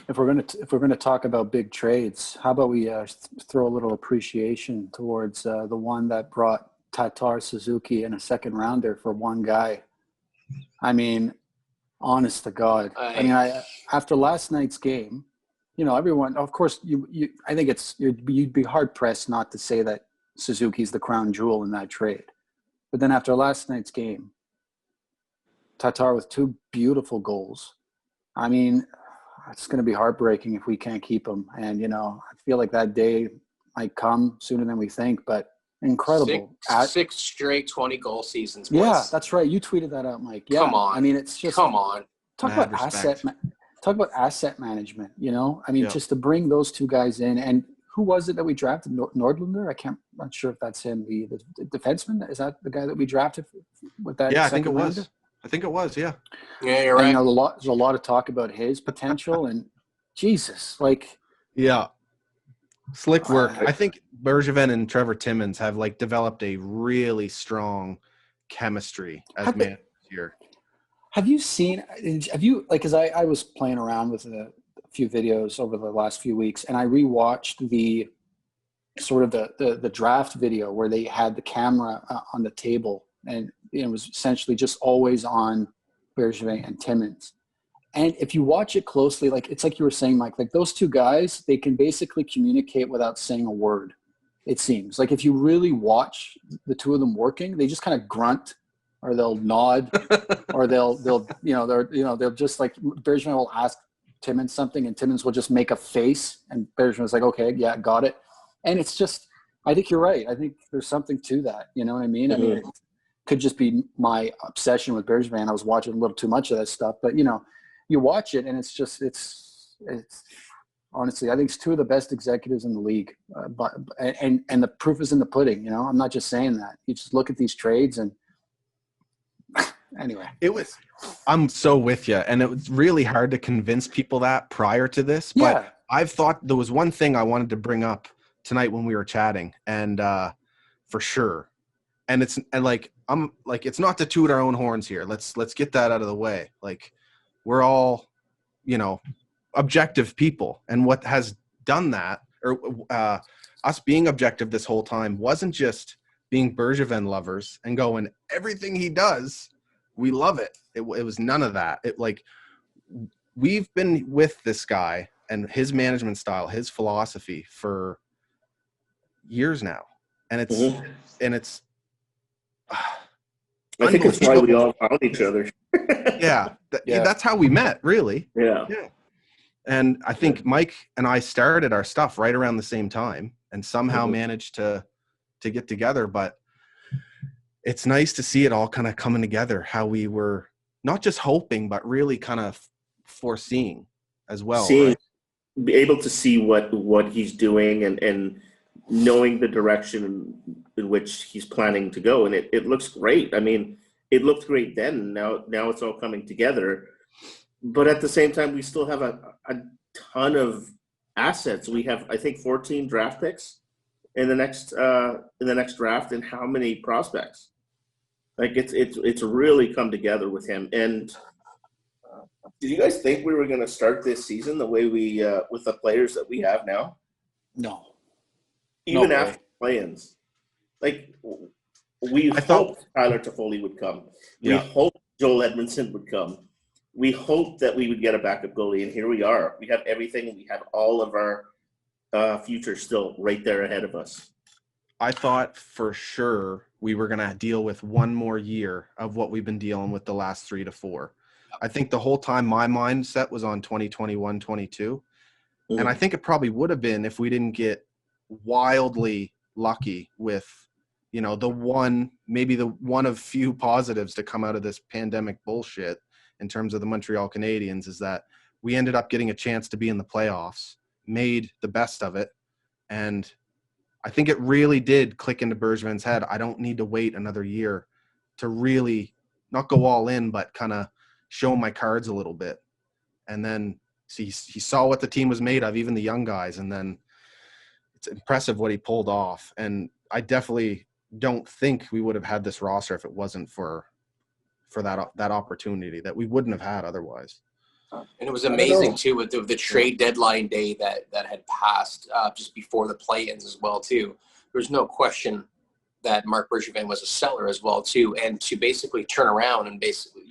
If we're gonna talk about big trades, how about we throw a little appreciation towards the one that brought Tatar Suzuki and a second rounder for one guy. I mean, honest to God. After last night's game, everyone. Of course, I think you'd be hard pressed not to say that Suzuki's the crown jewel in that trade. But then after last night's game, Tatar with two beautiful goals. I mean, it's going to be heartbreaking if we can't keep him. And, I feel like that day might come sooner than we think, but incredible. Six straight 20-goal seasons. Boys. Yeah, that's right. You tweeted that out, Mike. Yeah. Come on. I mean, it's just – come on. Talk about asset management, I mean, just to bring those two guys in. And who was it that we drafted? Nordlander? I'm not sure if that's him. The defenseman? Is that the guy that we drafted with that? Yeah, I think it was. I think it was, yeah. Yeah, you're right. There's a lot of talk about his potential, and Jesus, yeah, slick work. I think Bergevin and Trevor Timmins have developed a really strong chemistry as managers here. Have you because I was playing around with a few videos over the last few weeks, and I rewatched the sort of the draft video where they had the camera on the table, and it was essentially just always on Bergevin and Timmins. And if you watch it closely, it's like you were saying, Mike, those two guys, they can basically communicate without saying a word. It seems if you really watch the two of them working, they just kind of grunt, or they'll nod, or they'll just Bergevin will ask Timmins something, and Timmins will just make a face, and Bergevin's like, okay, yeah, got it. And it's just, I think you're right. I think there's something to that. You know what I mean? Mm-hmm. I mean, it could just be my obsession with Bergevin. I was watching a little too much of that stuff, but you watch it, and it's honestly, I think it's two of the best executives in the league. And the proof is in the pudding. I'm not just saying that. You just look at these trades, and anyway, I'm so with you, and it was really hard to convince people that prior to this. But I've thought there was one thing I wanted to bring up tonight when we were chatting, and for sure. And it's not to toot our own horns here. Let's get that out of the way. We're all, objective people, and what has done that, or us being objective this whole time, wasn't just being Bergevin lovers and going everything he does, we love it. It was none of that. We've been with this guy and his management style, his philosophy for years now, and it's. I think it's why we all found each other. That's how we met, really. Yeah. And I think Mike and I started our stuff right around the same time, and somehow managed to get together. But it's nice to see it all kind of coming together, how we were not just hoping, but really kind of foreseeing as well. Be able to see what he's doing, and knowing the direction in which he's planning to go. And it looks great. I mean, it looked great then. Now it's all coming together. But at the same time, we still have a ton of assets. We have, I think, 14 draft picks in the next draft, and how many prospects? It's really come together with him. And did you guys think we were going to start this season the way we with the players that we have now? No. Even after play-ins, we hoped Tyler Toffoli would come. We hoped Joel Edmondson would come. We hoped that we would get a backup goalie, and here we are. We have everything. We have all of our future still right there ahead of us. I thought for sure we were going to deal with one more year of what we've been dealing with the last 3 to 4. I think the whole time my mindset was on 2021, 22. Mm-hmm. And I think it probably would have been if we didn't get wildly lucky with, the one of few positives to come out of this pandemic bullshit in terms of the Montreal Canadiens, is that we ended up getting a chance to be in the playoffs, made the best of it. And I think it really did click into Bergevin's head. I don't need to wait another year to really not go all in, but kind of show my cards a little bit. And then he saw what the team was made of, even the young guys. And then it's impressive what he pulled off. And I definitely don't think we would have had this roster if it wasn't for that opportunity that we wouldn't have had otherwise. And it was amazing too with the trade deadline day that had passed just before the play-ins as well too. There's no question that Marc Bergevin was a seller as well too, and to basically turn around and basically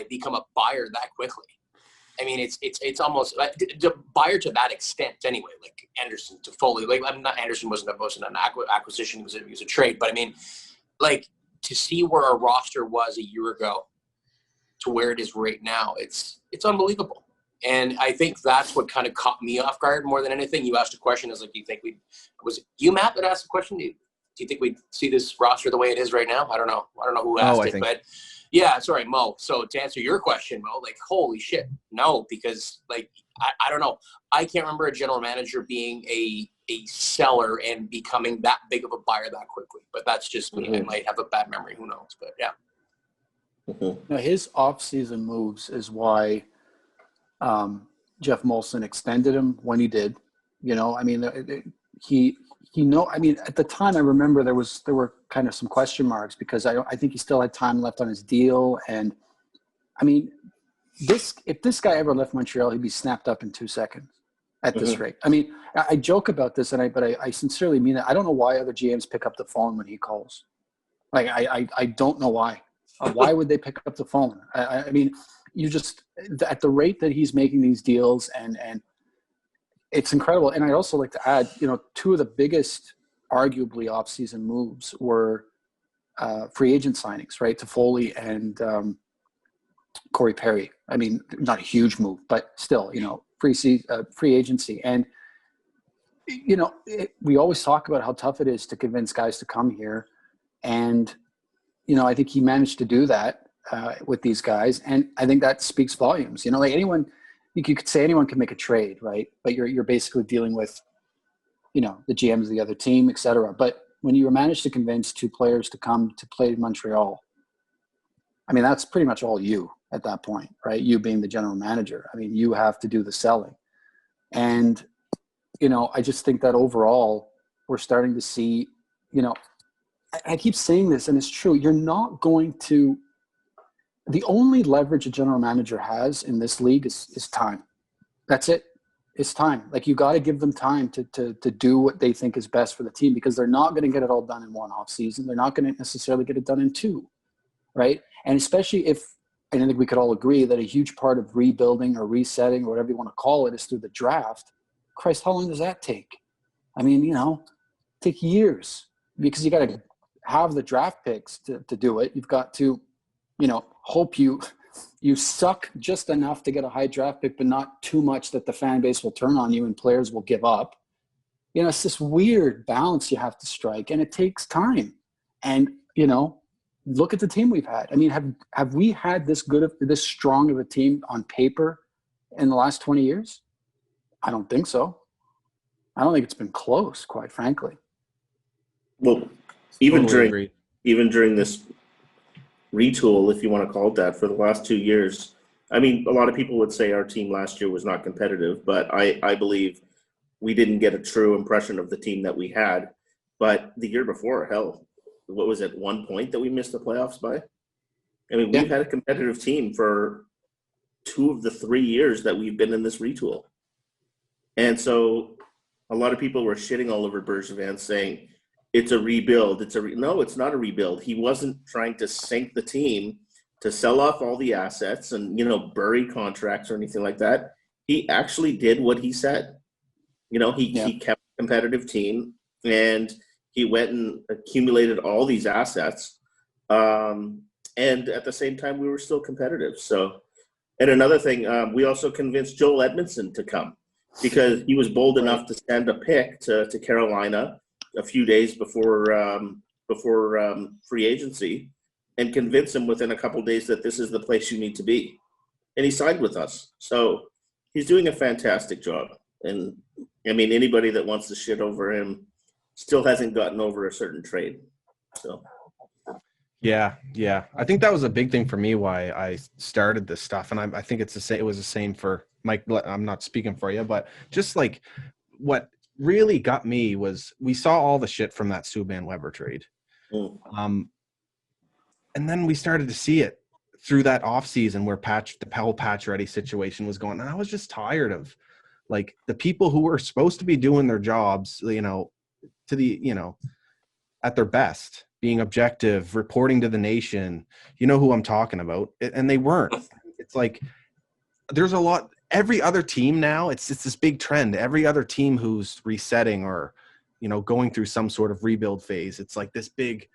become a buyer that quickly. I mean, it's almost like the buyer to that extent anyway. Like Anderson to Foley, like Anderson wasn't an acquisition; it was a trade. But I mean, like to see where our roster was a year ago to where it is right now, it's unbelievable. And I think that's what kind of caught me off guard more than anything. You asked a question, is like, do you think was it you, Matt, that asked the question? Do you think we'd see this roster the way it is right now? I don't know who asked it, but yeah, sorry, Mo. So to answer your question, Mo, like, holy shit, no, because like, I don't know. I can't remember a general manager being a seller and becoming that big of a buyer that quickly, but that's just me. I might have a bad memory. Who knows? But yeah. Now, his off-season moves is why Jeff Molson extended him when he did. I mean, I mean, at the time, I remember there were kind of some question marks because I think he still had time left on his deal, and I mean, if this guy ever left Montreal, he'd be snapped up in 2 seconds at this rate. I mean, I joke about this, but I sincerely mean it. I don't know why other GMs pick up the phone when he calls. Like, I don't know why. Why would they pick up the phone? I mean, you just, at the rate that he's making these deals, and it's incredible. And I'd also like to add, two of the biggest, arguably off-season moves were free agent signings, right? Toffoli and Corey Perry. I mean, not a huge move, but still, free agency. And, we always talk about how tough it is to convince guys to come here. And, I think he managed to do that with these guys. And I think that speaks volumes. Like anyone, you could say anyone can make a trade, right? But you're basically dealing with, the GMs of the other team, et cetera. But when you manage to convince two players to come to play in Montreal, I mean, that's pretty much all you at that point, right? You being the general manager. I mean, you have to do the selling. And, I just think that overall we're starting to see, I keep saying this, and it's true. You're not going to – the only leverage a general manager has in this league is time. That's it. It's time. Like, you got to give them time to do what they think is best for the team, because they're not going to get it all done in one off season. They're not going to necessarily get it done in two, right? And especially if – and I think we could all agree that a huge part of rebuilding or resetting or whatever you want to call it is through the draft. Christ, how long does that take? I mean, take years, because you got to – have the draft picks to do it. You've got to, hope you suck just enough to get a high draft pick, but not too much that the fan base will turn on you and players will give up. It's this weird balance you have to strike, and it takes time. And, look at the team we've had. I mean, have we had this strong of a team on paper in the last 20 years? I don't think so. I don't think it's been close, quite frankly. Well, even during this retool, if you want to call it that, for the last 2 years, I mean, a lot of people would say our team last year was not competitive, but I believe we didn't get a true impression of the team that we had. But the year before, hell, what was it, 1 point that we missed the playoffs by? I mean, we've had a competitive team for 2 of the 3 years that we've been in this retool. And so a lot of people were shitting all over Bergevin, saying, it's a rebuild. No, it's not a rebuild. He wasn't trying to sink the team to sell off all the assets and, bury contracts or anything like that. He actually did what he said. He kept a competitive team, and he went and accumulated all these assets. And at the same time, we were still competitive. So, and another thing, we also convinced Joel Edmondson to come, because he was bold enough to send a pick to Carolina a few days before free agency, and convince him within a couple of days that this is the place you need to be. And he signed with us. So he's doing a fantastic job. And I mean, anybody that wants to shit over him still hasn't gotten over a certain trade. So. Yeah. I think that was a big thing for me why I started this stuff. And I think it was the same for Mike. I'm not speaking for you, but just like what really got me was we saw all the shit from that Subban Weber trade. And then we started to see it through that off season where the whole Pacioretty situation was going, and I was just tired of like the people who were supposed to be doing their jobs, you know, to the, you know, at their best, being objective, reporting to the nation, you know who I'm talking about, and they weren't. It's like there's a lot. Every other team now, it's this big trend. Every other team who's resetting or, you know, going through some sort of rebuild phase, it's like this big,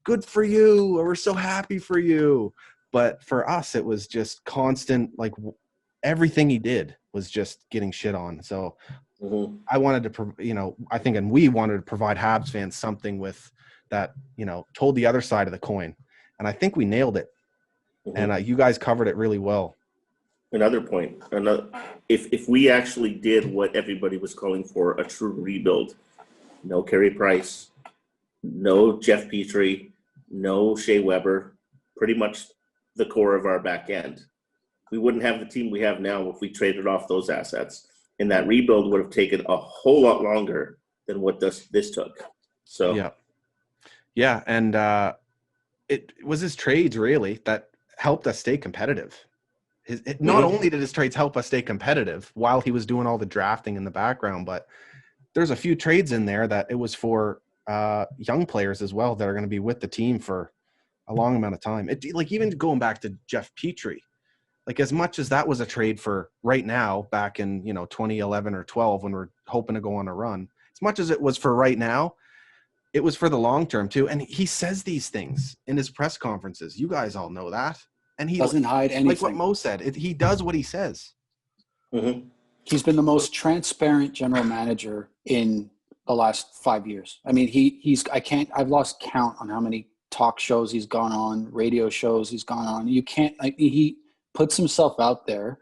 good for you, or we're so happy for you. But for us, it was just constant, like everything he did was just getting shit on. So I wanted to, you know, I think, and we wanted to provide Habs fans something with that, you know, told the other side of the coin. And I think we nailed it. And you guys covered it really well. Another point, if we actually did what everybody was calling for, a true rebuild, no Carey Price, no Jeff Petrie, no Shea Weber, pretty much the core of our back end, we wouldn't have the team we have now if we traded off those assets. And that rebuild would have taken a whole lot longer than what this took. So yeah, and it was his trades really that helped us stay competitive. Not only did his trades help us stay competitive while he was doing all the drafting in the background, but there's a few trades in there that it was for young players as well that are going to be with the team for a long amount of time. Like even going back to Jeff Petrie, like as much as that was a trade for right now, back in, you know, 2011 or 12 when we're hoping to go on a run, as much as it was for right now, it was for the long term too. And he says these things in his press conferences. You guys all know that. And he doesn't hide anything. Like what Mo said, he does what he says. He's been the most transparent general manager in the last 5 years. I mean, I've lost count on how many talk shows he's gone on, radio shows he's gone on. You can't, he puts himself out there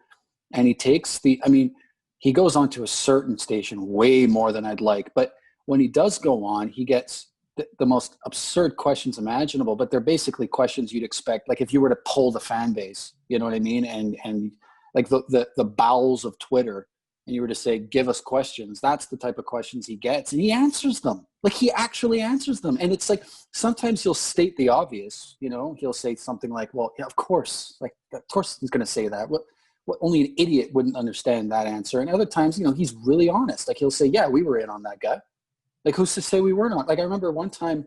and he takes he goes on to a certain station way more than I'd like. But when he does go on, he gets the most absurd questions imaginable, but they're basically questions you'd expect. Like if you were to poll the fan base, you know what I mean? And like the bowels of Twitter, and you were to say, give us questions, that's the type of questions he gets. And he answers them. Like he actually answers them. And it's like, sometimes he'll state the obvious, you know, he'll say something like, well, yeah, of course he's going to say that. What only an idiot wouldn't understand that answer. And other times, you know, he's really honest. Like he'll say, yeah, we were in on that guy. Like who's to say we weren't on? Like I remember one time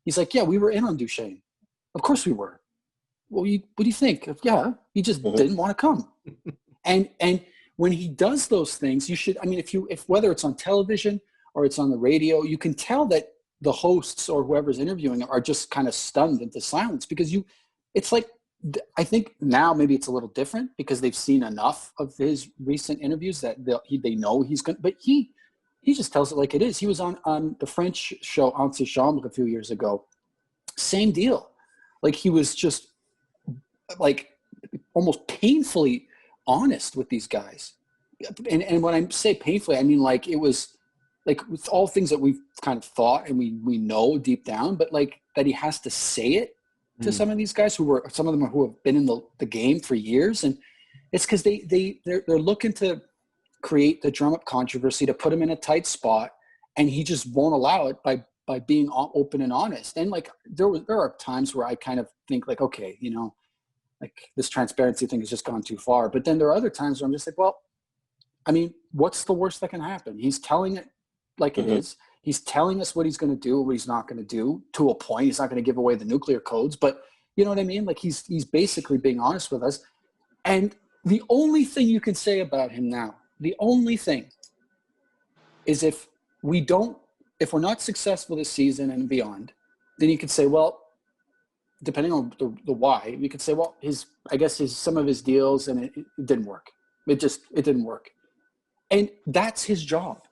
he's like, yeah, we were in on Duchesne. Of course we were. Well, what do you think? Yeah, he just didn't want to come. And when he does those things, you should, I mean, if whether it's on television or it's on the radio, you can tell that the hosts or whoever's interviewing are just kind of stunned into silence because it's like, I think now maybe it's a little different because they've seen enough of his recent interviews that they know he's going to, but he just tells it like it is. He was on the French show Antichambre a few years ago. Same deal. Like he was just like almost painfully honest with these guys. And when I say painfully, I mean like it was like with all things that we've kind of thought and we know deep down, but like that he has to say it to some of these guys some of them who have been in the game for years. And it's because they're looking to create the drum up controversy to put him in a tight spot, and he just won't allow it by being open and honest. And like there are times where I kind of think like, okay, you know, like this transparency thing has just gone too far. But then there are other times where I'm just like, well, I mean, what's the worst that can happen? He's telling it like it is. He's telling us what he's going to do, what he's not going to do to a point. He's not going to give away the nuclear codes, but you know what I mean? Like he's basically being honest with us. And the only thing you can say about him now, the only thing is if we're not successful this season and beyond, then you could say, well, depending on the why, you could say, well, some of his deals and it didn't work. It didn't work. And that's his job,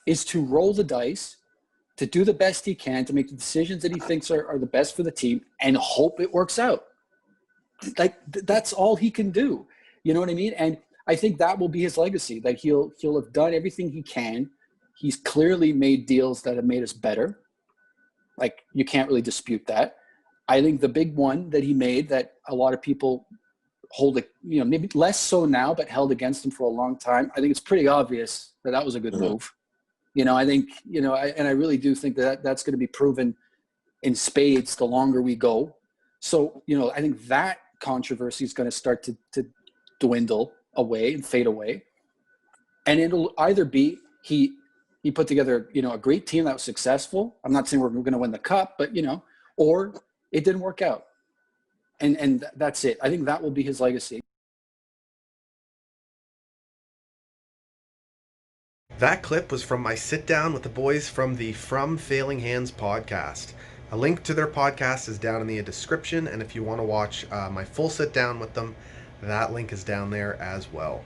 is to roll the dice, to do the best he can, to make the decisions that he thinks are the best for the team and hope it works out. Like that's all he can do. You know what I mean? And I think that will be his legacy. Like he'll have done everything he can. He's clearly made deals that have made us better. Like you can't really dispute that. I think the big one that he made that a lot of people hold it, you know, maybe less so now, but held against him for a long time. I think it's pretty obvious that was a good move. You know, I think, you know, I really do think that's going to be proven in spades the longer we go. So, you know, I think that controversy is going to start to dwindle away and fade away. And it'll either be he put together, a great team that was successful. I'm not saying we're going to win the cup, but, or it didn't work out. And that's it. I think that will be his legacy. That clip was from my sit down with the boys from the From Failing Hands podcast. A link to their podcast is down in the description, and if you want to watch my full sit down with them, that link is down there as well.